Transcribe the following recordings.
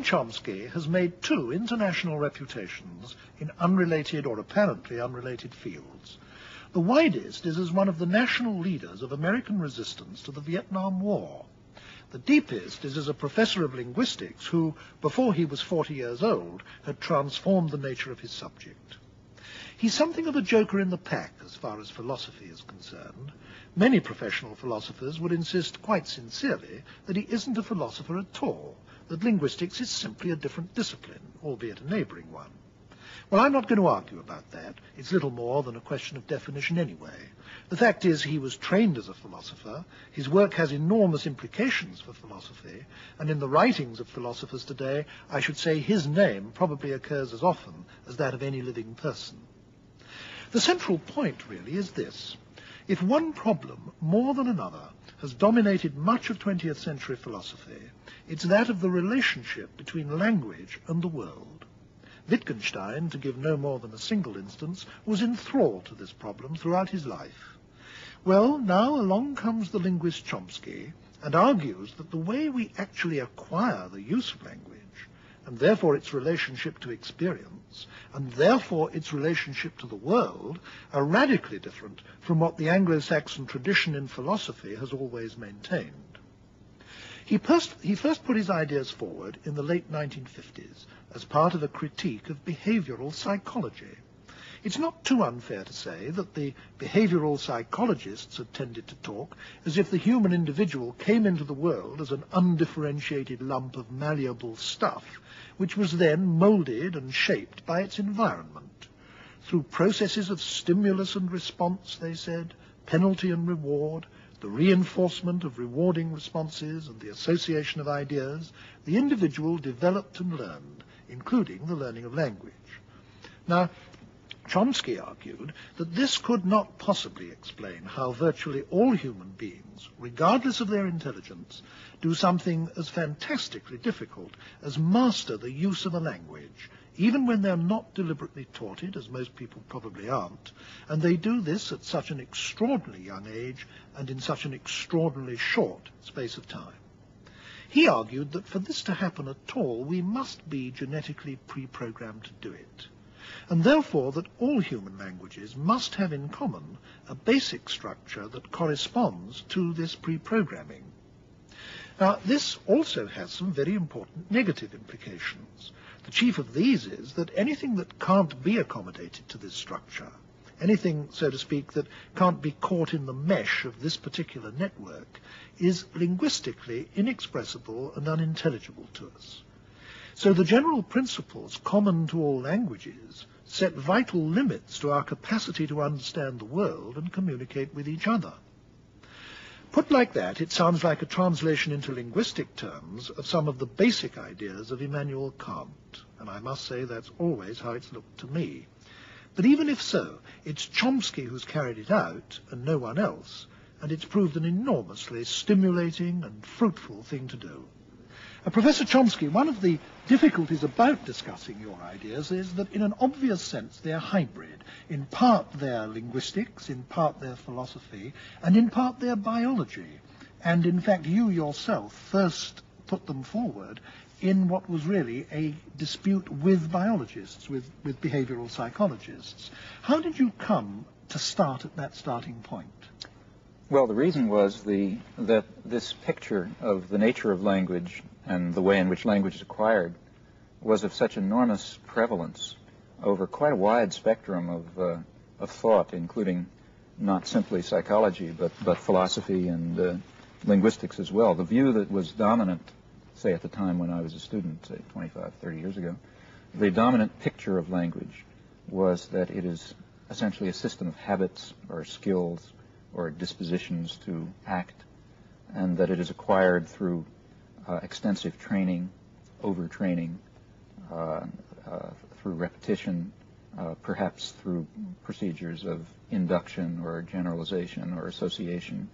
Chomsky has made 2 international reputations in unrelated or apparently unrelated fields. The widest is as one of the national leaders of American resistance to the Vietnam War. The deepest is as a professor of linguistics who, before he was 40 years old, had transformed the nature of his subject. He's something of a joker in the pack as far as philosophy is concerned. Many professional philosophers would insist quite sincerely that he isn't a philosopher at all, that linguistics is simply a different discipline, albeit a neighbouring one. Well, I'm not going to argue about that. It's little more than a question of definition anyway. The fact is he was trained as a philosopher, his work has enormous implications for philosophy, and in the writings of philosophers today, I should say his name probably occurs as often as that of any living person. The central point, really, is this. If one problem, more than another, has dominated much of 20th century philosophy, it's that of the relationship between language and the world. Wittgenstein, to give no more than a single instance, was enthralled to this problem throughout his life. Well, now along comes the linguist Chomsky and argues that the way we actually acquire the use of language, and therefore its relationship to experience, and therefore its relationship to the world, are radically different from what the Anglo-Saxon tradition in philosophy has always maintained. He first put his ideas forward in the late 1950s as part of a critique of behavioral psychology. It's not too unfair to say that the behavioral psychologists had tended to talk as if the human individual came into the world as an undifferentiated lump of malleable stuff, which was then moulded and shaped by its environment. Through processes of stimulus and response, they said, penalty and reward, the reinforcement of rewarding responses and the association of ideas, the individual developed and learned, including the learning of language. Now, Chomsky argued that this could not possibly explain how virtually all human beings, regardless of their intelligence, do something as fantastically difficult as master the use of a language, even when they're not deliberately taught it, as most people probably aren't, and they do this at such an extraordinarily young age and in such an extraordinarily short space of time. He argued that for this to happen at all, we must be genetically pre-programmed to do it, and therefore that all human languages must have in common a basic structure that corresponds to this pre-programming. Now, this also has some very important negative implications. The chief of these is that anything that can't be accommodated to this structure, anything, so to speak, that can't be caught in the mesh of this particular network, is linguistically inexpressible and unintelligible to us. So the general principles common to all languages set vital limits to our capacity to understand the world and communicate with each other. Put like that, it sounds like a translation into linguistic terms of some of the basic ideas of Immanuel Kant, and I must say that's always how it's looked to me. But even if so, it's Chomsky who's carried it out, and no one else, and it's proved an enormously stimulating and fruitful thing to do. Professor Chomsky, one of the difficulties about discussing your ideas is that in an obvious sense they're hybrid. In part they're linguistics, in part they're philosophy, and in part they're biology. And in fact you yourself first put them forward in what was really a dispute with biologists, with behavioral psychologists. How did you come to start at that starting point? Well, the reason was that this picture of the nature of language and the way in which language is acquired was of such enormous prevalence over quite a wide spectrum of thought, including not simply psychology, but philosophy and linguistics as well. The view that was dominant, say at the time when I was a student, say 25, 30 years ago, the dominant picture of language was that it is essentially a system of habits or skills or dispositions to act, and that it is acquired through extensive training, overtraining, through repetition, perhaps through procedures of induction or generalization or association,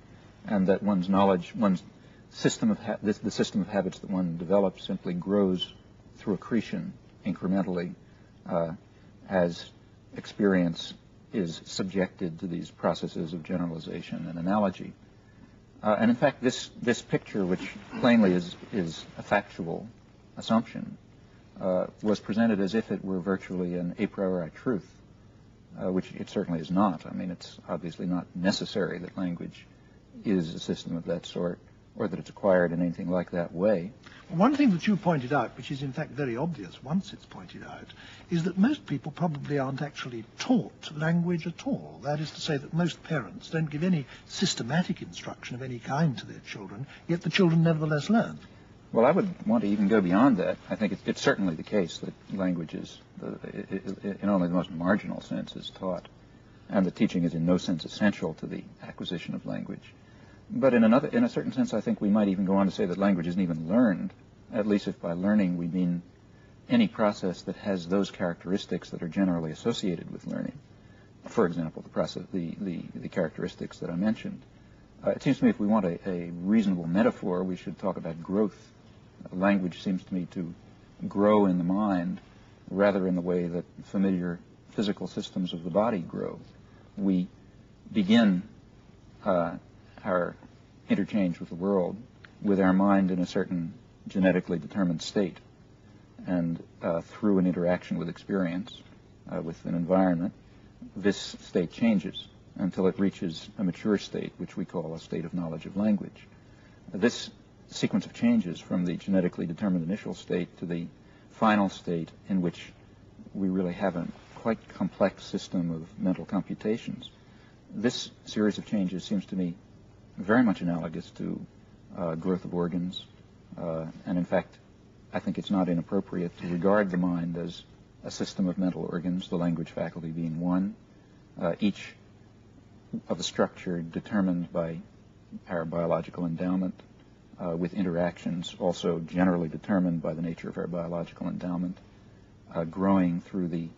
and that one's knowledge, one's system of the system of habits that one develops simply grows through accretion incrementally as experience is subjected to these processes of generalization and analogy. And in fact, this picture, which plainly is a factual assumption was presented as if it were virtually an a priori truth, which it certainly is not. I mean, it's obviously not necessary that language is a system of that sort, or that it's acquired in anything like that way. One thing that you pointed out, which is in fact very obvious once it's pointed out, is that most people probably aren't actually taught language at all. That is to say that most parents don't give any systematic instruction of any kind to their children, yet the children nevertheless learn. Well, I would want to even go beyond that. I think it's certainly the case that language is, in only the most marginal sense, is taught, and that teaching is in no sense essential to the acquisition of language. But in a certain sense, I think we might even go on to say that language isn't even learned, at least if by learning we mean any process that has those characteristics that are generally associated with learning. For example, the characteristics that I mentioned. It seems to me if we want a reasonable metaphor, we should talk about growth. Language seems to me to grow in the mind rather in the way that familiar physical systems of the body grow. We begin our interchange with the world with our mind in a certain genetically determined state, and through an interaction with experience, with an environment, this state changes until it reaches a mature state, which we call a state of knowledge of language. This sequence of changes from the genetically determined initial state to the final state in which we really have a quite complex system of mental computations. This series of changes seems to me very much analogous to growth of organs, and in fact, I think it's not inappropriate to regard the mind as a system of mental organs, the language faculty being one, each of a structure determined by our biological endowment, with interactions also generally determined by the nature of our biological endowment, growing through the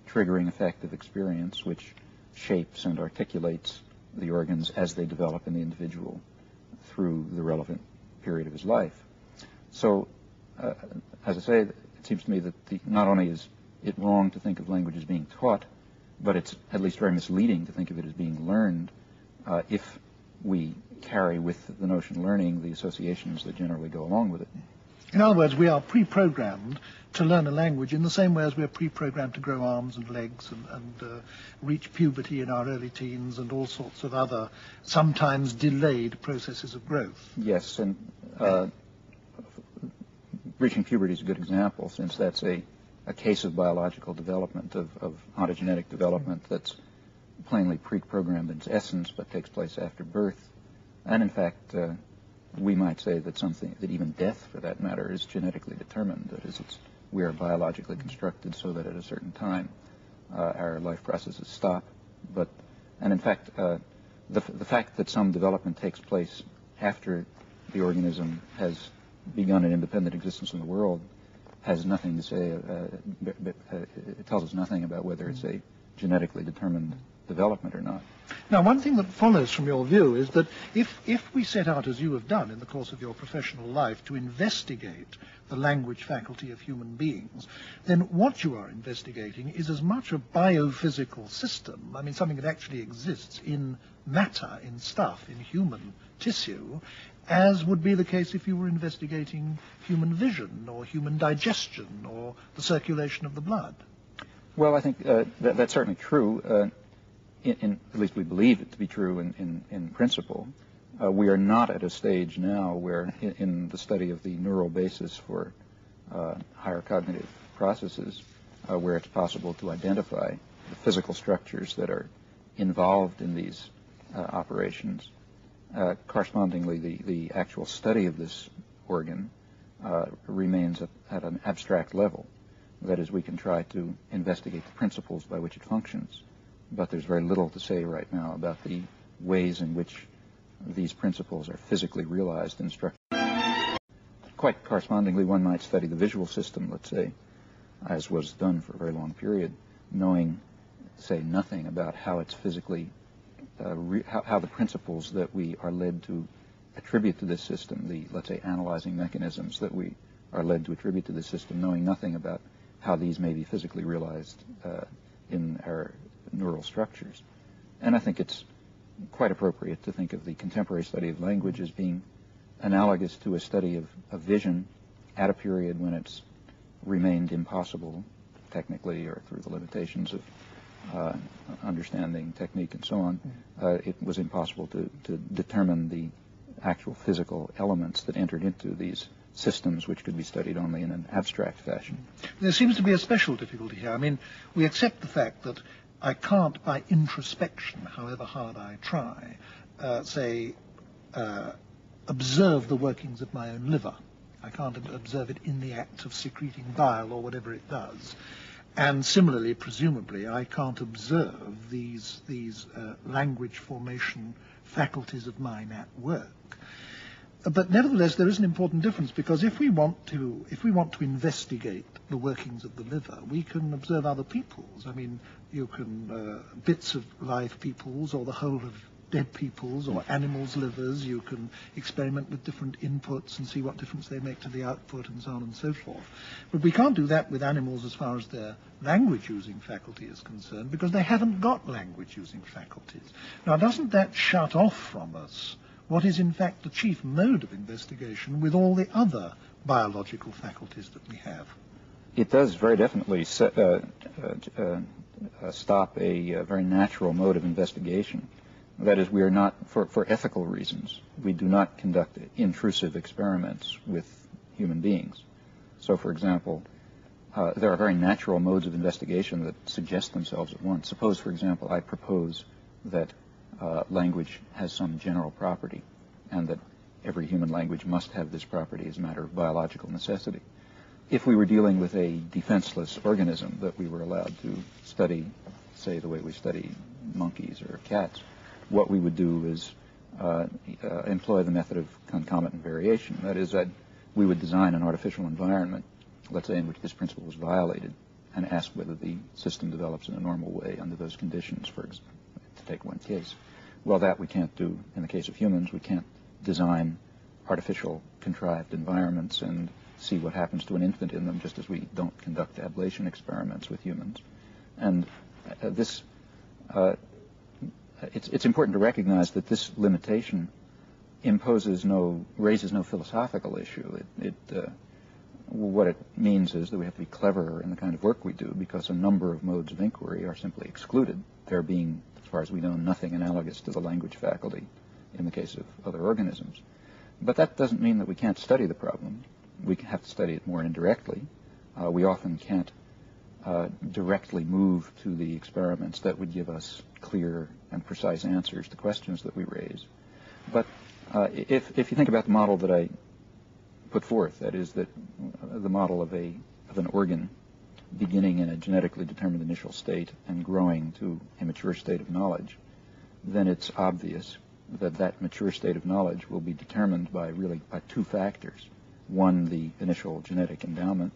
triggering effect of experience, which shapes and articulates the organs as they develop in the individual through the relevant period of his life. So, as I say, it seems to me that not only is it wrong to think of language as being taught, but it's at least very misleading to think of it as being learned if we carry with the notion learning the associations that generally go along with it. In other words, we are pre-programmed to learn a language in the same way as we are pre-programmed to grow arms and legs and reach puberty in our early teens and all sorts of other, sometimes delayed processes of growth. Yes, and reaching puberty is a good example, since that's a case of biological development, of ontogenetic development that's plainly pre-programmed in its essence, but takes place after birth. And in fact, we might say that even death, for that matter, is genetically determined. That is, we are biologically constructed so that at a certain time our life processes stop. And in fact, the fact that some development takes place after the organism has begun an independent existence in the world has nothing to say. It tells us nothing about whether it's a genetically determined development or not. Now, one thing that follows from your view is that if we set out, as you have done in the course of your professional life, to investigate the language faculty of human beings, then what you are investigating is as much a biophysical system, I mean something that actually exists in matter, in stuff, in human tissue, as would be the case if you were investigating human vision or human digestion or the circulation of the blood. Well, I think that's certainly true. At least we believe it to be true in principle. We are not at a stage now where, in the study of the neural basis for higher cognitive processes, where it's possible to identify the physical structures that are involved in these operations. Correspondingly, the actual study of this organ remains at an abstract level. That is, we can try to investigate the principles by which it functions, but there's very little to say right now about the ways in which these principles are physically realized in structure. Quite correspondingly, one might study the visual system, let's say, as was done for a very long period, knowing, say, nothing about how it's physically, how the principles that we are led to attribute to this system, let's say, analyzing mechanisms that we are led to attribute to this system, knowing nothing about how these may be physically realized in our neural structures. And I think it's quite appropriate to think of the contemporary study of language as being analogous to a study of vision at a period when it's remained impossible, technically or through the limitations of understanding technique and so on, it was impossible to determine the actual physical elements that entered into these systems, which could be studied only in an abstract fashion. There seems to be a special difficulty here. I mean, we accept the fact that I can't, by introspection, however hard I try, observe the workings of my own liver. I can't observe it in the act of secreting bile or whatever it does. And similarly, presumably, I can't observe these language formation faculties of mine at work. But nevertheless, there is an important difference, because if we want to investigate the workings of the liver, we can observe other peoples. I mean, you can bits of live peoples, or the whole of dead peoples, or animals' livers. You can experiment with different inputs and see what difference they make to the output, and so on and so forth. But we can't do that with animals as far as their language-using faculty is concerned, because they haven't got language-using faculties. Now, doesn't that shut off from us what is in fact the chief mode of investigation with all the other biological faculties that we have? It does very definitely stop a very natural mode of investigation. That is, we are not, for ethical reasons, we do not conduct intrusive experiments with human beings. So, for example, there are very natural modes of investigation that suggest themselves at once. Suppose, for example, I propose that language has some general property, and that every human language must have this property as a matter of biological necessity. If we were dealing with a defenseless organism that we were allowed to study, say, the way we study monkeys or cats, what we would do is employ the method of concomitant variation. That is, that we would design an artificial environment, let's say, in which this principle was violated, and ask whether the system develops in a normal way under those conditions, to take one case. Well, that we can't do in the case of humans. We can't design artificial contrived environments and see what happens to an infant in them, just as we don't conduct ablation experiments with humans. And it's important to recognize that this limitation raises no philosophical issue. What it means is that we have to be cleverer in the kind of work we do, because a number of modes of inquiry are simply excluded, there being, as far as we know, nothing analogous to the language faculty in the case of other organisms. But that doesn't mean that we can't study the problem. We have to study it more indirectly. We often can't directly move to the experiments that would give us clear and precise answers to questions that we raise. But if you think about the model that I put forth, that is, that the model of an organ beginning in a genetically determined initial state and growing to a mature state of knowledge, then it's obvious that that mature state of knowledge will be determined by two factors. One, the initial genetic endowment,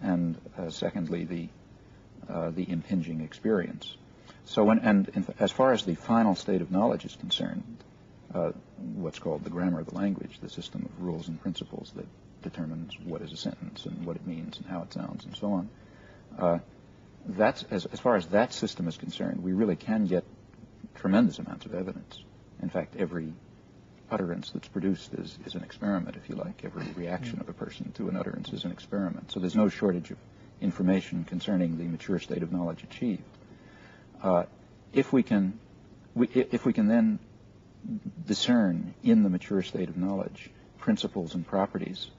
and secondly, the impinging experience. So as far as the final state of knowledge is concerned, what's called the grammar of the language, the system of rules and principles that determines what is a sentence and what it means and how it sounds and so on, that's as far as that system is concerned, we really can get tremendous amounts of evidence. In fact, every utterance that's produced is an experiment, if you like. Every reaction of a person to an utterance is an experiment. So there's no shortage of information concerning the mature state of knowledge achieved. If we can then discern in the mature state of knowledge principles and properties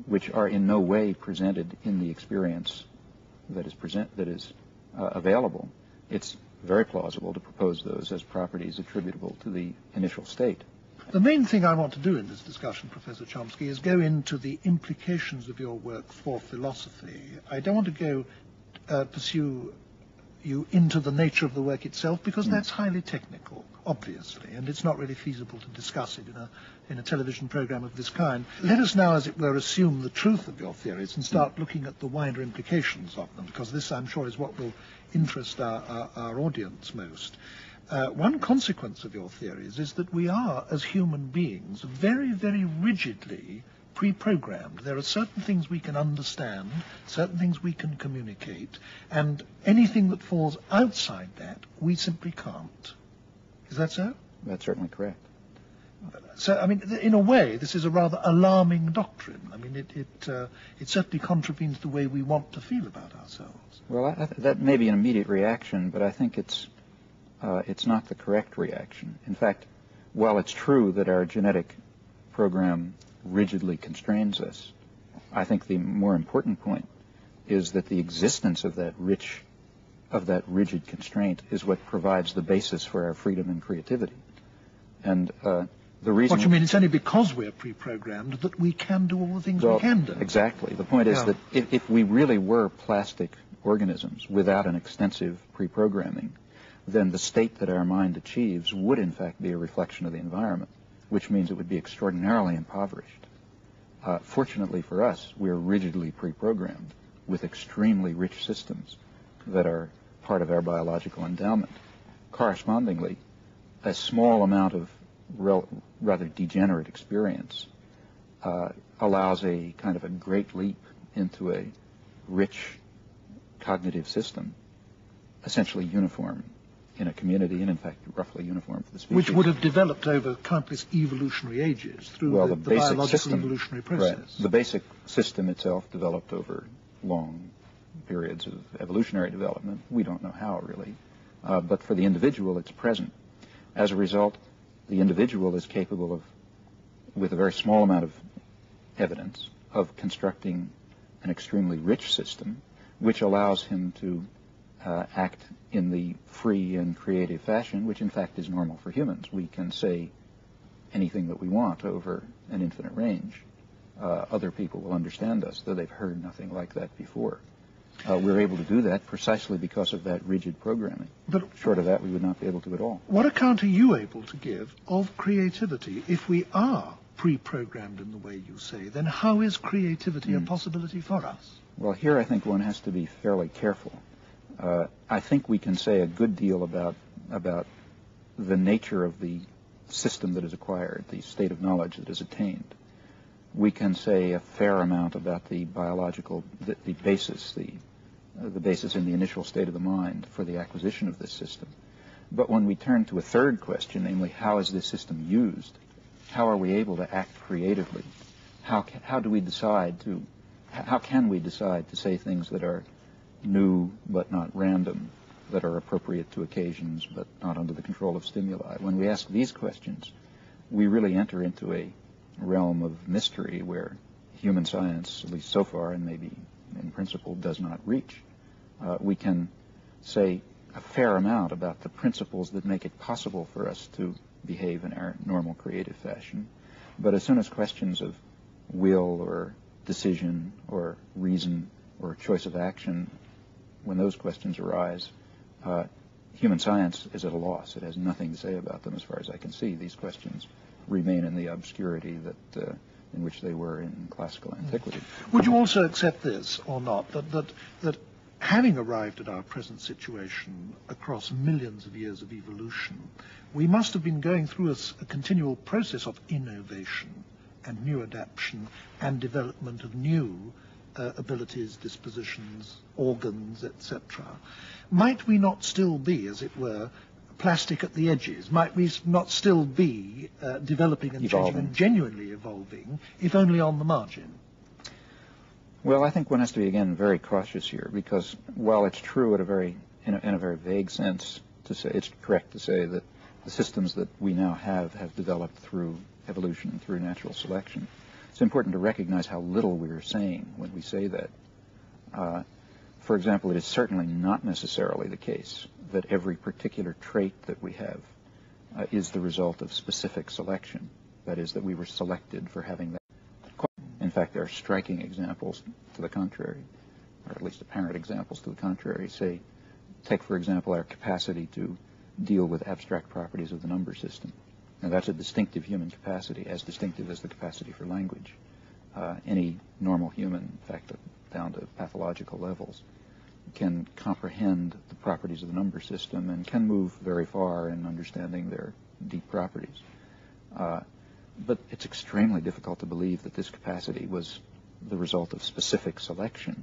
which are in no way presented in the experience that is available, it's very plausible to propose those as properties attributable to the initial state. The main thing I want to do in this discussion, Professor Chomsky, is go into the implications of your work for philosophy. I don't want to go pursue you into the nature of the work itself, because that's highly technical, obviously, and it's not really feasible to discuss it in a television program of this kind. Let us now, as it were, assume the truth of your theories and start looking at the wider implications of them, because this, I'm sure, is what will interest our audience most. One consequence of your theories is that we are, as human beings, very, very rigidly pre-programmed. There are certain things we can understand, certain things we can communicate, and anything that falls outside that, we simply can't. Is that so? That's certainly correct. So, I mean, in a way, this is a rather alarming doctrine. I mean, it certainly contravenes the way we want to feel about ourselves. Well, that may be an immediate reaction, but I think it's not the correct reaction. In fact, while it's true that our genetic program rigidly constrains us, I think the more important point is that the existence of that rigid constraint is what provides the basis for our freedom and creativity. And the reason... What you mean, it's only because we're pre-programmed that we can do all the things we can do. Exactly. The point is that if we really were plastic organisms without an extensive pre-programming, then the state that our mind achieves would in fact be a reflection of the environment, which means it would be extraordinarily impoverished. Fortunately for us, we're rigidly pre-programmed with extremely rich systems that are part of our biological endowment. Correspondingly, a small amount of rather degenerate experience allows a kind of a great leap into a rich cognitive system, essentially uniform in a community, and in fact roughly uniform for the species. Which would have developed over countless evolutionary ages through the biological system, evolutionary process. Right. The basic system itself developed over long periods of evolutionary development. We don't know how, really. But for the individual, it's present. As a result, the individual is capable of, with a very small amount of evidence, of constructing an extremely rich system, which allows him to act in the free and creative fashion, which in fact is normal for humans. We can say anything that we want over an infinite range. Other people will understand us, though they've heard nothing like that before. We're able to do that precisely because of that rigid programming. But short of that, we would not be able to at all. What account are you able to give of creativity? If we are pre-programmed in the way you say, then how is creativity a possibility for us? Well, here I think one has to be fairly careful. I think we can say a good deal about the nature of the system that is acquired, the state of knowledge that is attained. We can say a fair amount about the biological, the basis in the initial state of the mind for the acquisition of this system. But when we turn to a third question, namely, how is this system used? How are we able to act creatively? How can we decide to say things that are new but not random, that are appropriate to occasions but not under the control of stimuli? When we ask these questions, we really enter into a realm of mystery where human science, at least so far, and maybe in principle, does not reach. We can say a fair amount about the principles that make it possible for us to behave in our normal creative fashion, but as soon as questions of will or decision or reason or choice of action, when those questions arise, human science is at a loss. It has nothing to say about them as far as I can see. These questions remain in the obscurity that in which they were in classical antiquity. Would you also accept this, or not, that having arrived at our present situation across millions of years of evolution, we must have been going through a continual process of innovation and new adaptation and development of new abilities, dispositions, organs, etc. Might we not still be, as it were, plastic at the edges? Might we not still be developing and changing and genuinely evolving, if only on the margin? Well, I think one has to be, again, very cautious here, because while it's true in a very vague sense to say, it's correct to say that the systems that we now have developed through evolution and through natural selection, it's important to recognize how little we are saying when we say that. For example, it is certainly not necessarily the case that every particular trait that we have is the result of specific selection. That is, that we were selected for having that. In fact, there are striking examples to the contrary, or at least apparent examples to the contrary. Say, take, for example, our capacity to deal with abstract properties of the number system. Now, that's a distinctive human capacity, as distinctive as the capacity for language. Any normal human, in fact, down to pathological levels, can comprehend the properties of the number system and can move very far in understanding their deep properties. But it's extremely difficult to believe that this capacity was the result of specific selection.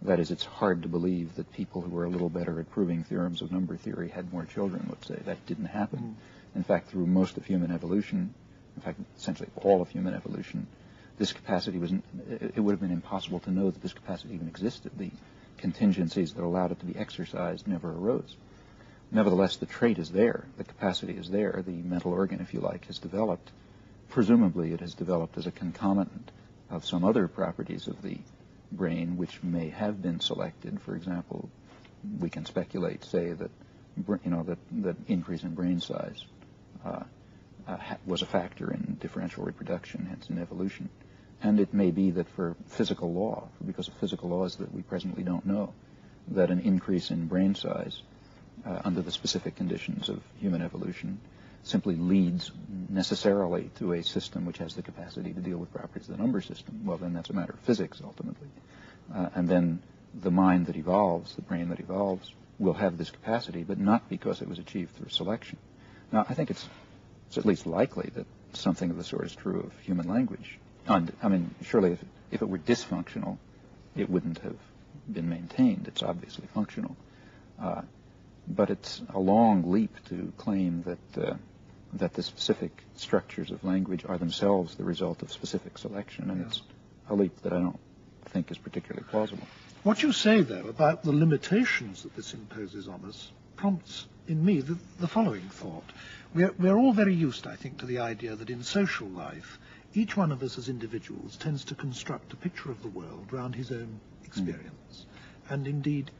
That is, it's hard to believe that people who were a little better at proving theorems of number theory had more children, let's say. That didn't happen. In fact, through most of human evolution, in fact, essentially all of human evolution, this capacity it would have been impossible to know that this capacity even existed. The contingencies that allowed it to be exercised never arose. Nevertheless, the trait is there, the capacity is there, the mental organ, if you like, has developed. Presumably it has developed as a concomitant of some other properties of the brain which may have been selected. For example, we can speculate, say, that that increase in brain size was a factor in differential reproduction, hence in evolution. And it may be that for physical law, because of physical laws that we presently don't know, that an increase in brain size under the specific conditions of human evolution simply leads necessarily to a system which has the capacity to deal with properties of the number system. Well, then that's a matter of physics, ultimately. And then the mind that evolves, the brain that evolves, will have this capacity, but not because it was achieved through selection. Now, I think it's at least likely that something of the sort is true of human language. And, I mean, surely if it were dysfunctional, it wouldn't have been maintained. It's obviously functional. But it's a long leap to claim that the specific structures of language are themselves the result of specific selection, and it's a leap that I don't think is particularly plausible. What you say, though, about the limitations that this imposes on us prompts in me the following thought. We're all very used, I think, to the idea that in social life, each one of us as individuals tends to construct a picture of the world around his own experience. And indeed,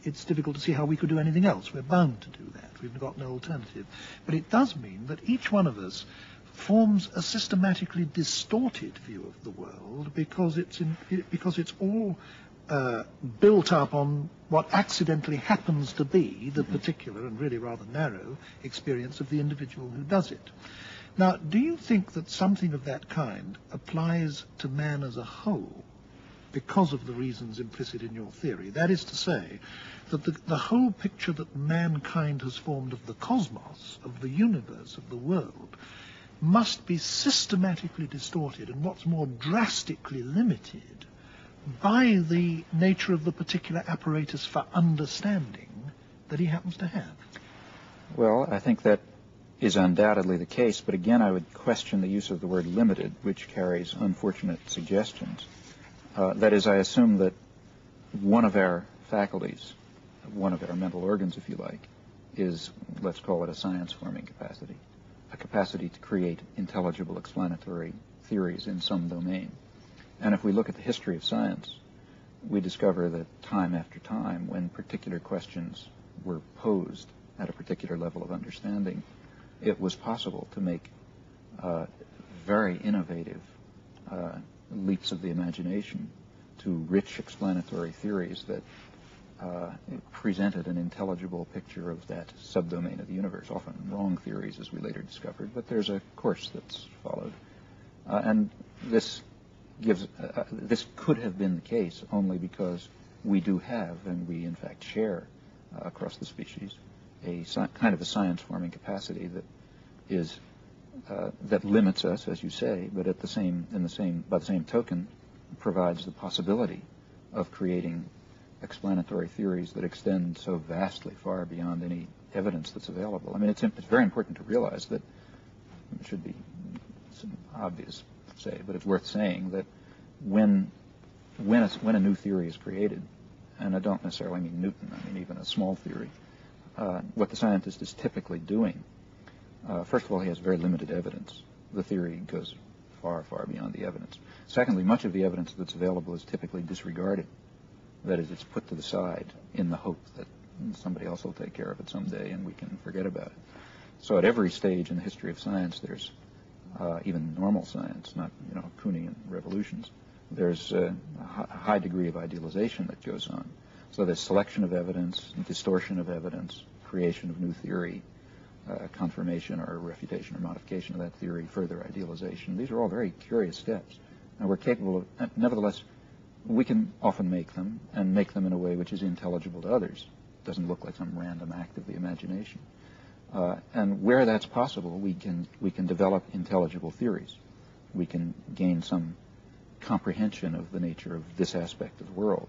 it's difficult to see how we could do anything else. We're bound to do that. We've got no alternative. But it does mean that each one of us forms a systematically distorted view of the world because it's all built up on what accidentally happens to be the particular and really rather narrow experience of the individual who does it. Now, do you think that something of that kind applies to man as a whole because of the reasons implicit in your theory? That is to say, that the whole picture that mankind has formed of the cosmos, of the universe, of the world, must be systematically distorted and what's more, drastically limited by the nature of the particular apparatus for understanding that he happens to have. Well, I think that is undoubtedly the case, but again, I would question the use of the word limited, which carries unfortunate suggestions. That is, I assume that one of our faculties, one of our mental organs, if you like, is, let's call it a science-forming capacity, a capacity to create intelligible explanatory theories in some domain. And if we look at the history of science, we discover that time after time, when particular questions were posed at a particular level of understanding, it was possible to make very innovative leaps of the imagination to rich explanatory theories that presented an intelligible picture of that subdomain of the universe, often wrong theories, as we later discovered, but there's a course that's followed. And this could have been the case only because we do have, and we in fact share across the species, a kind of a science-forming capacity that is that limits us, as you say, but by the same token, provides the possibility of creating explanatory theories that extend so vastly far beyond any evidence that's available. I mean, it's very important to realize that it should be obvious to say, but it's worth saying that when a new theory is created, and I don't necessarily mean Newton, I mean even a small theory, what the scientist is typically doing, first of all, he has very limited evidence. The theory goes far, far beyond the evidence. Secondly, much of the evidence that's available is typically disregarded. That is, it's put to the side in the hope that somebody else will take care of it someday and we can forget about it. So at every stage in the history of science, there's even normal science, not Kuhnian revolutions, there's a high degree of idealization that goes on. So there's selection of evidence, distortion of evidence, creation of new theory, confirmation or refutation or modification of that theory, further idealization. These are all very curious steps. And we're capable of, nevertheless, we can often make them, and make them in a way which is intelligible to others. It doesn't look like some random act of the imagination. And where that's possible, we can develop intelligible theories. We can gain some comprehension of the nature of this aspect of the world.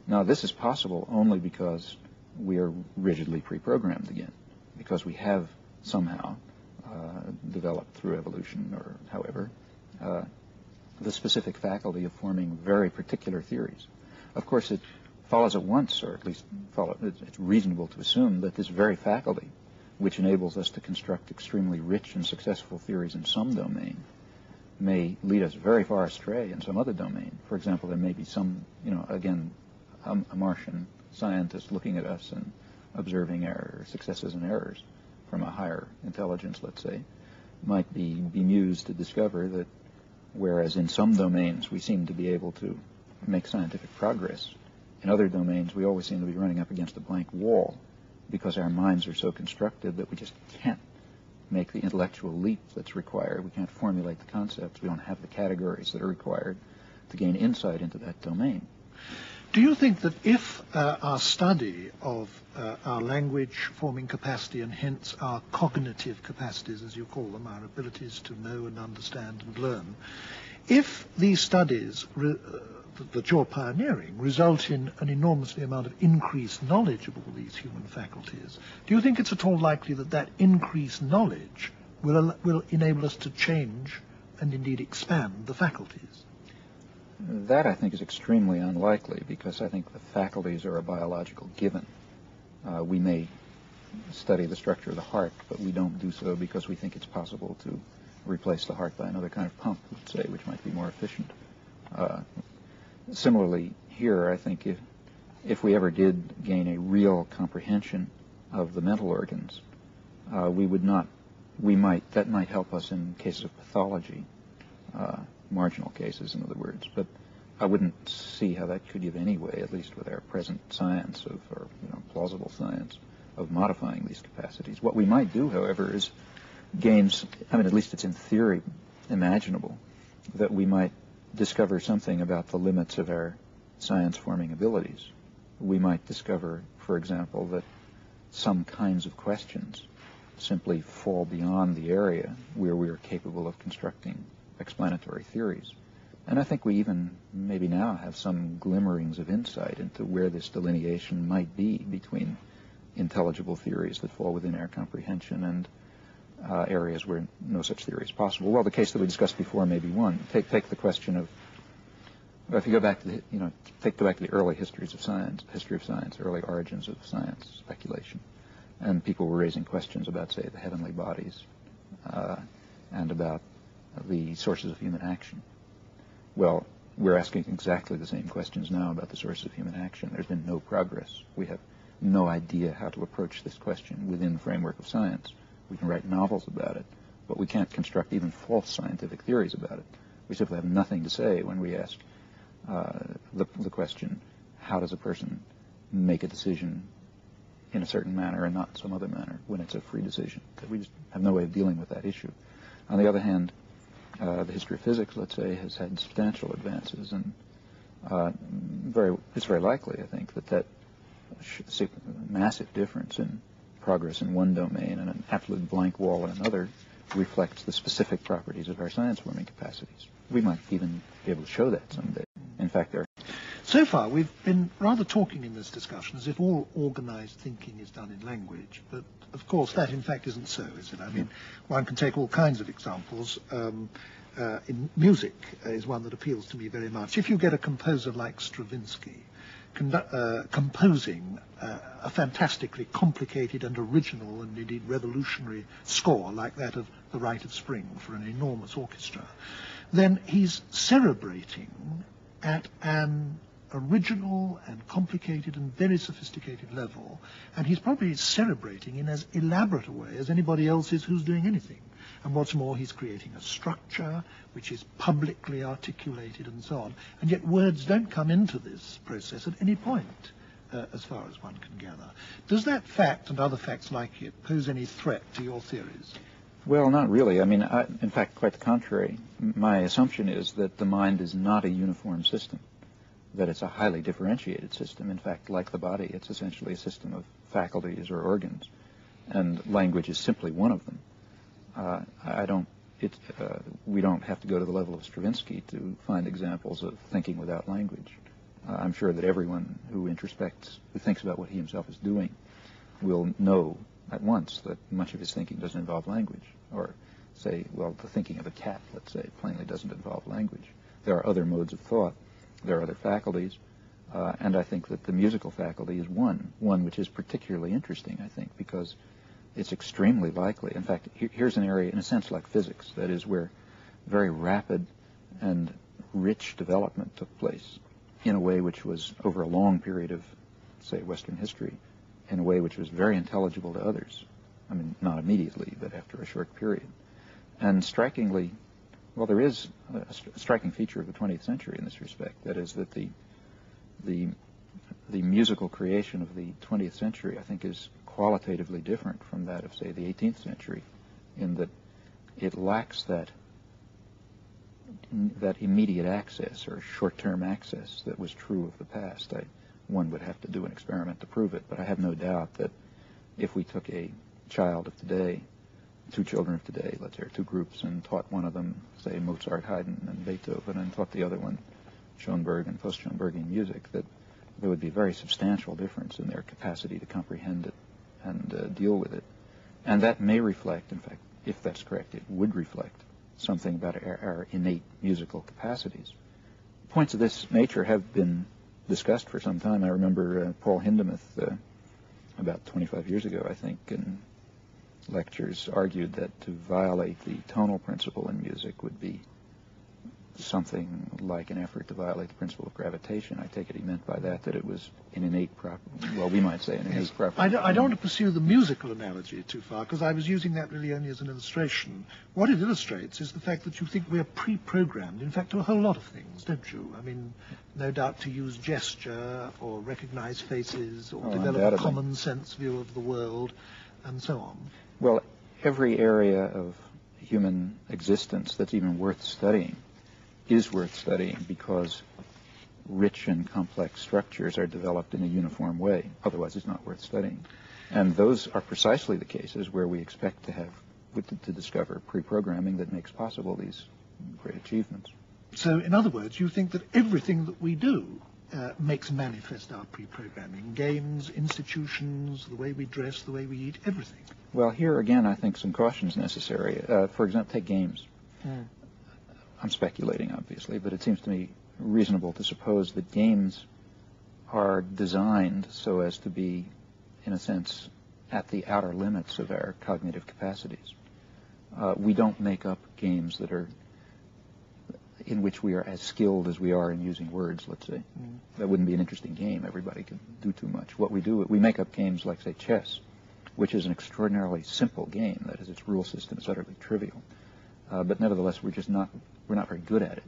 Now, this is possible only because we are rigidly pre-programmed again, because we have somehow developed through evolution or however, the specific faculty of forming very particular theories. Of course, it follows at once, or at least it's reasonable to assume that this very faculty, which enables us to construct extremely rich and successful theories in some domain, may lead us very far astray in some other domain. For example, there may be some, again, a Martian scientist looking at us and observing our successes and errors from a higher intelligence, let's say, might be bemused to discover that whereas in some domains we seem to be able to make scientific progress, in other domains we always seem to be running up against a blank wall because our minds are so constructed that we just can't make the intellectual leap that's required. We can't formulate the concepts. We don't have the categories that are required to gain insight into that domain. Do you think that if our study of our language-forming capacity and hence our cognitive capacities, as you call them, our abilities to know and understand and learn, if these studies that you're pioneering result in an enormously amount of increased knowledge of all these human faculties, do you think it's at all likely that that increased knowledge will enable us to change and indeed expand the faculties? That, I think, is extremely unlikely because I think the faculties are a biological given. We may study the structure of the heart, but we don't do so because we think it's possible to replace the heart by another kind of pump, let's say, which might be more efficient. Similarly, here, I think if we ever did gain a real comprehension of the mental organs, that might help us in cases of pathology, marginal cases, in other words. But I wouldn't see how that could give any way, at least with our present science or plausible science, of modifying these capacities. What we might do, however, is at least it's in theory imaginable, that we might discover something about the limits of our science-forming abilities. We might discover, for example, that some kinds of questions simply fall beyond the area where we are capable of constructing explanatory theories. And I think we even maybe now have some glimmerings of insight into where this delineation might be between intelligible theories that fall within our comprehension and areas where no such theory is possible. Well, the case that we discussed before may be one. Take the question of, if you go back to the early history of science, early origins of science, speculation, and people were raising questions about, say, the heavenly bodies and about the sources of human action. Well, we're asking exactly the same questions now about the sources of human action. There's been no progress. We have no idea how to approach this question within the framework of science. We can write novels about it, but we can't construct even false scientific theories about it. We simply have nothing to say when we ask the question, how does a person make a decision in a certain manner and not in some other manner when it's a free decision? We just have no way of dealing with that issue. On the other hand, the history of physics, let's say, has had substantial advances, and it's very likely, I think, that massive difference in progress in one domain and an absolute blank wall in another reflects the specific properties of our science-forming capacities. We might even be able to show that someday. In fact, so far, we've been rather talking in this discussion as if all organized thinking is done in language, but of course that in fact isn't so, is it? I mean, one can take all kinds of examples. In music is one that appeals to me very much. If you get a composer like Stravinsky composing a fantastically complicated and original and indeed revolutionary score like that of The Rite of Spring for an enormous orchestra, then he's cerebrating at an original and complicated and very sophisticated level, and he's probably cerebrating in as elaborate a way as anybody else is who's doing anything. And what's more, he's creating a structure which is publicly articulated and so on, and yet words don't come into this process at any point, as far as one can gather. Does that fact and other facts like it pose any threat to your theories? Well, not really. I mean, in fact, quite the contrary. My assumption is that the mind is not a uniform system, that it's a highly differentiated system. In fact, like the body, it's essentially a system of faculties or organs, and language is simply one of them. We don't have to go to the level of Stravinsky to find examples of thinking without language. I'm sure that everyone who thinks about what he himself is doing, will know at once that much of his thinking doesn't involve language. or say, well, the thinking of a cat, let's say, plainly doesn't involve language. There are other modes of thought. There are other faculties. And I think that the musical faculty is one which is particularly interesting, I think, because it's extremely likely. In fact, here's an area, in a sense, like physics, that is where very rapid and rich development took place in a way which was over a long period of, say, Western history, in a way which was very intelligible to others. I mean, not immediately, but after a short period. And strikingly, well, there is a striking feature of the 20th century in this respect. That is that the musical creation of the 20th century, I think, is qualitatively different from that of, say, the 18th century, in that it lacks that immediate access or short-term access that was true of the past. One would have to do an experiment to prove it, but I have no doubt that if we took a child of today, two children of today, let's say, or two groups, and taught one of them, say, Mozart, Haydn, and Beethoven, and taught the other one Schoenberg and post-Schoenbergian music, that there would be a very substantial difference in their capacity to comprehend it and deal with it. And that may reflect, in fact, if that's correct, it would reflect something about our innate musical capacities. Points of this nature have been discussed for some time. I remember Paul Hindemith, about 25 years ago, I think, in lectures argued that to violate the tonal principle in music would be something like an effort to violate the principle of gravitation. I take it he meant by that it was an innate property. Well, we might say an innate property. I don't want to pursue the musical analogy too far, because I was using that really only as an illustration. What it illustrates is the fact that you think we are pre-programmed, in fact, to a whole lot of things, don't you? I mean, no doubt to use gesture or recognize faces or develop a common sense view of the world and so on. Well, every area of human existence that's even worth studying is worth studying because rich and complex structures are developed in a uniform way. Otherwise, it's not worth studying. And those are precisely the cases where we expect to discover pre-programming that makes possible these great achievements. So, in other words, you think that everything that we do makes manifest our pre-programming. Games, institutions, the way we dress, the way we eat, everything. Well, here again, I think some caution is necessary. For example, take games. I'm speculating, obviously, but it seems to me reasonable to suppose that games are designed so as to be, in a sense, at the outer limits of our cognitive capacities. We don't make up games that are in which we are as skilled as we are in using words, let's say. That wouldn't be an interesting game. Everybody could do too much. What we do, we make up games like, say, chess, which is an extraordinarily simple game. That is, its rule system is utterly trivial. But nevertheless, we're not very good at it.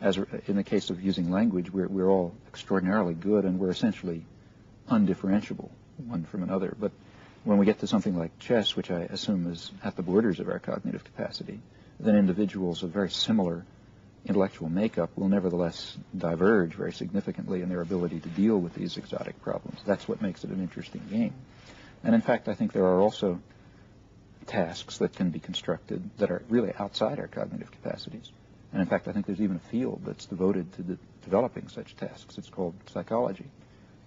As in the case of using language, we're all extraordinarily good, and we're essentially undifferentiable one from another. But when we get to something like chess, which I assume is at the borders of our cognitive capacity, then individuals of very similar intellectual makeup will nevertheless diverge very significantly in their ability to deal with these exotic problems. That's what makes it an interesting game. And in fact, I think there are also tasks that can be constructed that are really outside our cognitive capacities. And in fact, I think there's even a field that's devoted to developing such tasks. It's called psychology.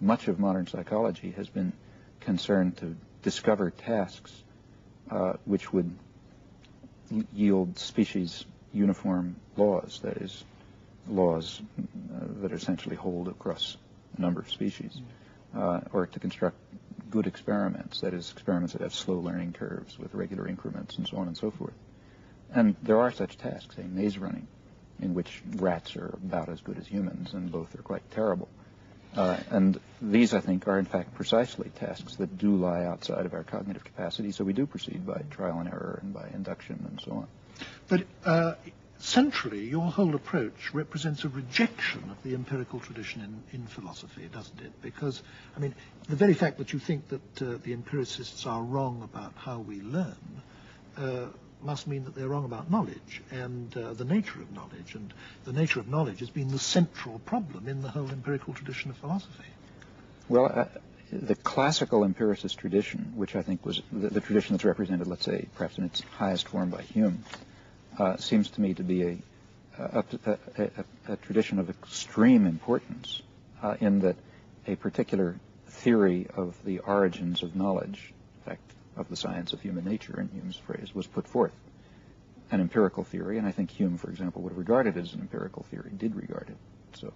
Much of modern psychology has been concerned to discover tasks which would yield species uniform laws, that is, laws that essentially hold across a number of species, or to construct good experiments, that is, experiments that have slow learning curves with regular increments and so on and so forth. And there are such tasks, say maze running, in which rats are about as good as humans, and both are quite terrible. And these, I think, are in fact precisely tasks that do lie outside of our cognitive capacity, so we do proceed by trial and error and by induction and so on. But centrally, your whole approach represents a rejection of the empirical tradition in philosophy, doesn't it? Because, I mean, the very fact that you think that the empiricists are wrong about how we learn must mean that they're wrong about knowledge and the nature of knowledge. And the nature of knowledge has been the central problem in the whole empirical tradition of philosophy. Well, the classical empiricist tradition, which I think was the tradition that's represented, let's say, perhaps in its highest form by Hume, seems to me to be a tradition of extreme importance in that a particular theory of the origins of knowledge, in fact, of the science of human nature, in Hume's phrase, was put forth. an empirical theory, and I think Hume, for example, would have regarded it as an empirical theory, did regard it. So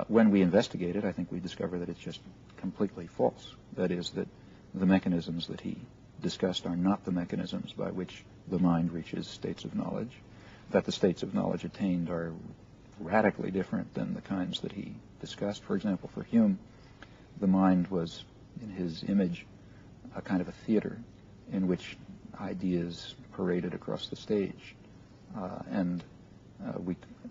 when we investigate it, I think we discover that it's just completely false. That is, that the mechanisms that he discussed are not the mechanisms by which the mind reaches states of knowledge, that the states of knowledge attained are radically different than the kinds that he discussed. For example, for Hume, the mind was, in his image, a kind of a theater in which ideas paraded across the stage.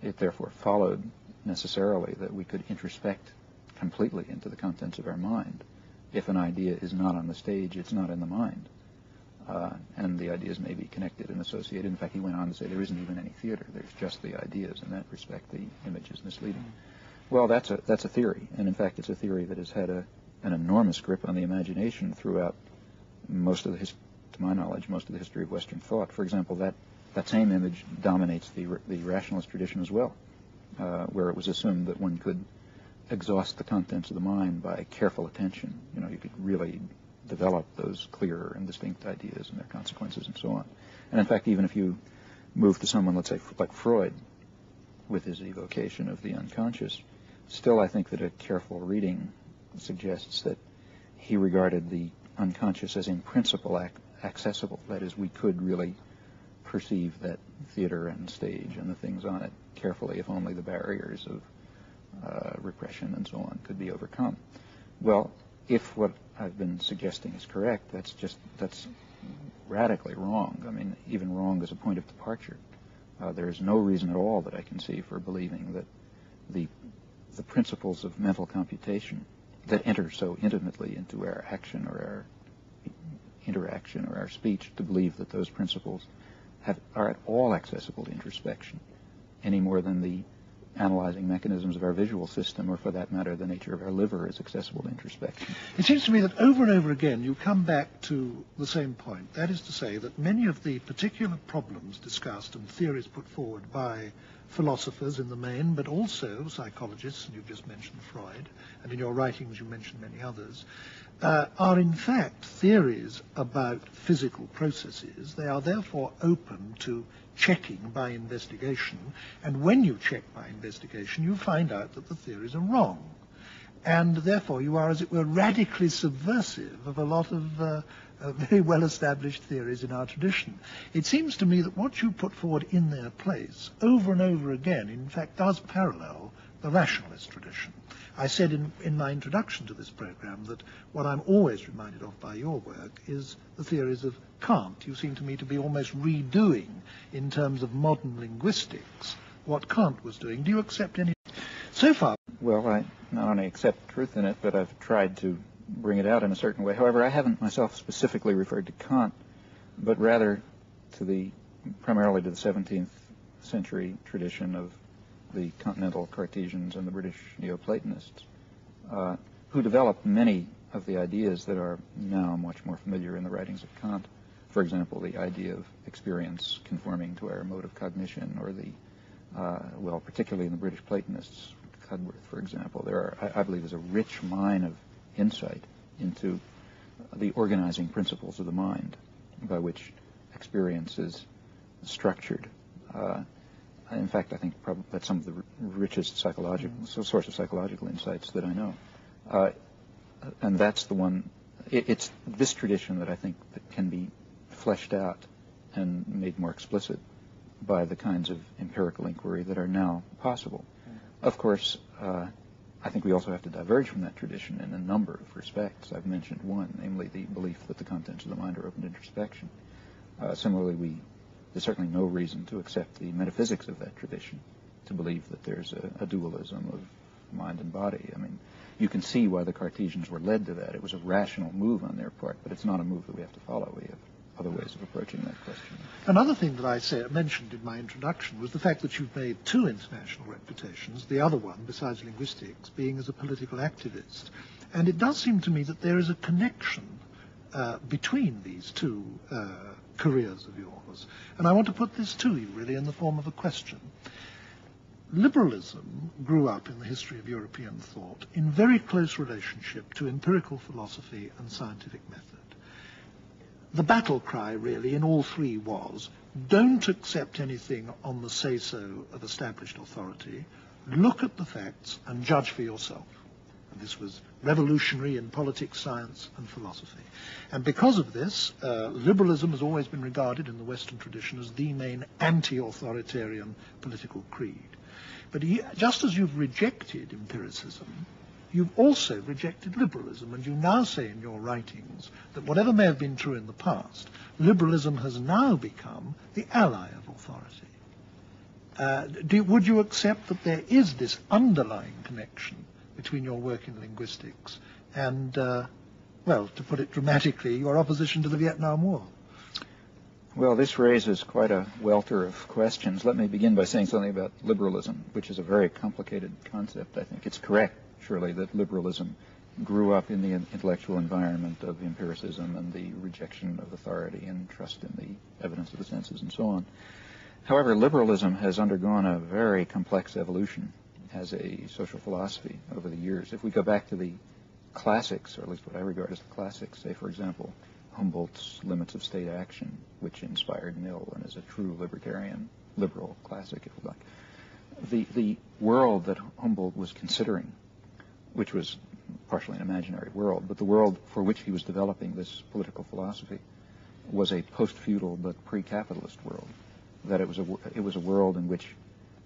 It therefore followed necessarily that we could introspect completely into the contents of our mind. If an idea is not on the stage, it's not in the mind. And the ideas may be connected and associated. In fact, he went on to say there isn't even any theater. There's just the ideas. In that respect, the image is misleading. Well, that's a theory. And in fact, it's a theory that has had an enormous grip on the imagination throughout to my knowledge, most of the history of Western thought. For example, that same image dominates the rationalist tradition as well, where it was assumed that one could exhaust the contents of the mind by careful attention. You could really develop those clear and distinct ideas and their consequences and so on. And in fact, even if you move to someone, let's say, like Freud, with his evocation of the unconscious, still I think that a careful reading suggests that he regarded the unconscious as in principle accessible. That is, we could really perceive that theater and stage and the things on it carefully if only the barriers of repression and so on could be overcome. Well, if what I've been suggesting is correct, that's radically wrong. I mean, even wrong as a point of departure. There is no reason at all that I can see for believing that the principles of mental computation that enter so intimately into our action or our interaction or our speech, to believe that those principles are at all accessible to introspection, any more than the analyzing mechanisms of our visual system, or for that matter, the nature of our liver, is accessible to introspection. It seems to me that over and over again you come back to the same point. That is to say that many of the particular problems discussed and theories put forward by philosophers in the main, but also psychologists, and you've just mentioned Freud, and in your writings you mentioned many others, are in fact theories about physical processes. They are therefore open to checking by investigation, and when you check by investigation you find out that the theories are wrong, and therefore you are, as it were, radically subversive of a lot of very well-established theories in our tradition. It seems to me that what you put forward in their place over and over again in fact does parallel the rationalist tradition. I said in my introduction to this program that what I'm always reminded of by your work is the theories of Kant. You seem to me to be almost redoing, in terms of modern linguistics, what Kant was doing. Do you accept any? So far. Well, I not only accept truth in it, but I've tried to bring it out in a certain way. However, I haven't myself specifically referred to Kant, but rather primarily to the 17th century tradition of the continental Cartesians and the British Neoplatonists, who developed many of the ideas that are now much more familiar in the writings of Kant. For example, the idea of experience conforming to our mode of cognition, or particularly in the British Platonists, Cudworth, for example, I believe, is a rich mine of insight into the organizing principles of the mind by which experience is structured. In fact, I think probably that's some of the richest source of psychological insights that I know. And that's the one, it's this tradition that I think that can be fleshed out and made more explicit by the kinds of empirical inquiry that are now possible. Of course, I think we also have to diverge from that tradition in a number of respects. I've mentioned one, namely the belief that the contents of the mind are open to introspection. Similarly, there's certainly no reason to accept the metaphysics of that tradition, to believe that there's a dualism of mind and body. I mean, you can see why the Cartesians were led to that. It was a rational move on their part, but it's not a move that we have to follow. We have other ways of approaching that question. Another thing that I mentioned in my introduction was the fact that you've made two international reputations, the other one, besides linguistics, being as a political activist. And it does seem to me that there is a connection between these two careers of yours. And I want to put this to you, really, in the form of a question. Liberalism grew up in the history of European thought in very close relationship to empirical philosophy and scientific method. the battle cry, really, in all three was, don't accept anything on the say-so of established authority, look at the facts and judge for yourself. And this was revolutionary in politics, science, and philosophy. And because of this, liberalism has always been regarded in the Western tradition as the main anti-authoritarian political creed. But just as you've rejected empiricism, you've also rejected liberalism, and you now say in your writings that whatever may have been true in the past, liberalism has now become the ally of authority. Would you accept that there is this underlying connection between your work in linguistics and, well, to put it dramatically, your opposition to the Vietnam War? Well, this raises quite a welter of questions. Let me begin by saying something about liberalism, which is a very complicated concept, I think. It's correct, surely, that liberalism grew up in the intellectual environment of empiricism and the rejection of authority and trust in the evidence of the senses and so on. However, liberalism has undergone a very complex evolution as a social philosophy over the years. If we go back to the classics, or at least what I regard as the classics, say, for example, Humboldt's Limits of State Action, which inspired Mill and is a true libertarian, liberal classic, if you like. The world that Humboldt was considering, which was partially an imaginary world, but the world for which he was developing this political philosophy was a post-feudal but pre-capitalist world. That it was a world in which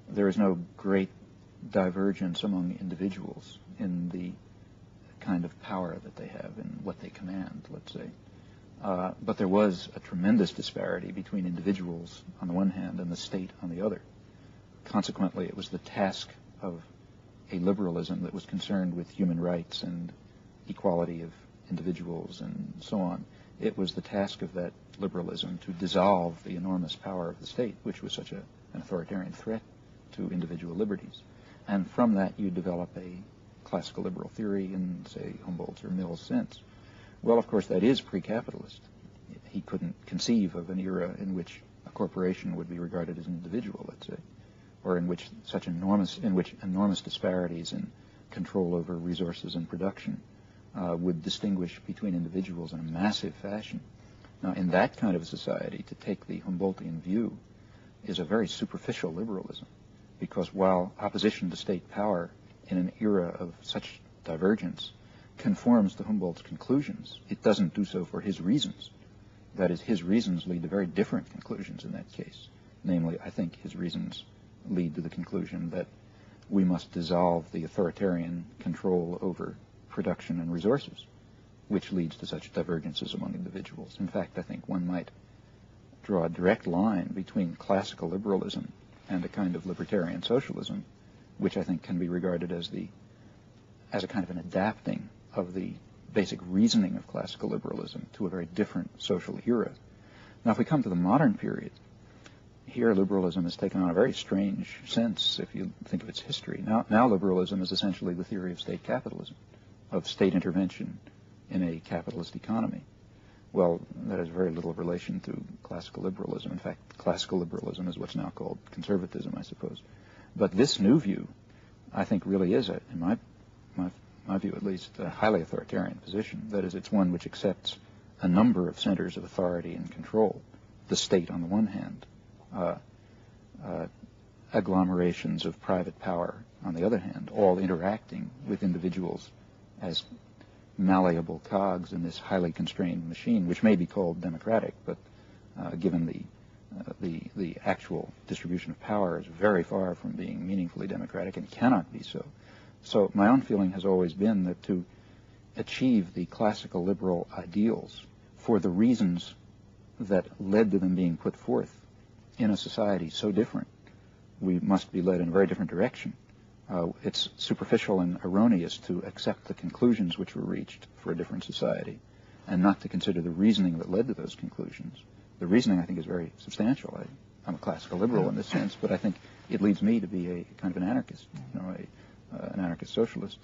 there is no great divergence among individuals in the kind of power that they have and what they command, let's say. But there was a tremendous disparity between individuals on the one hand and the state on the other. Consequently, it was the task of a liberalism that was concerned with human rights and equality of individuals and so on. It was the task of that liberalism to dissolve the enormous power of the state, which was such an authoritarian threat to individual liberties. And from that, you develop a classical liberal theory in, say, Humboldt's or Mill's sense. Well, of course, that is pre-capitalist. He couldn't conceive of an era in which a corporation would be regarded as an individual, let's say, or in which enormous disparities in control over resources and production would distinguish between individuals in a massive fashion. Now, in that kind of a society, to take the Humboldtian view is a very superficial liberalism, because while opposition to state power in an era of such divergence conforms to Humboldt's conclusions, it doesn't do so for his reasons. That is, his reasons lead to very different conclusions in that case. Namely, I think his reasons lead to the conclusion that we must dissolve the authoritarian control over production and resources, which leads to such divergences among individuals. In fact, I think one might draw a direct line between classical liberalism and a kind of libertarian socialism, which I think can be regarded as a kind of an adapting of the basic reasoning of classical liberalism to a very different social era. Now, if we come to the modern period, here liberalism has taken on a very strange sense if you think of its history. Now liberalism is essentially the theory of state capitalism, of state intervention in a capitalist economy. Well, that has very little relation to classical liberalism. In fact, classical liberalism is what's now called conservatism, I suppose. But this new view, I think, really is, in my view at least, a highly authoritarian position. That is, it's one which accepts a number of centers of authority and control, the state on the one hand, agglomerations of private power on the other hand, all interacting with individuals as malleable cogs in this highly constrained machine, which may be called democratic, but given the actual distribution of power is very far from being meaningfully democratic and cannot be so. So my own feeling has always been that to achieve the classical liberal ideals for the reasons that led to them being put forth in a society so different, we must be led in a very different direction. It's superficial and erroneous to accept the conclusions which were reached for a different society and not to consider the reasoning that led to those conclusions. The reasoning, I think, is very substantial. I'm a classical liberal in this sense, but I think it leads me to be a kind of an anarchist, an anarchist socialist.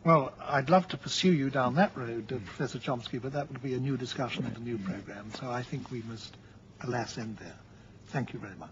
Well, I'd love to pursue you down that road, Professor Chomsky, but that would be a new discussion and a new program. So I think we must, alas, end there. Thank you very much.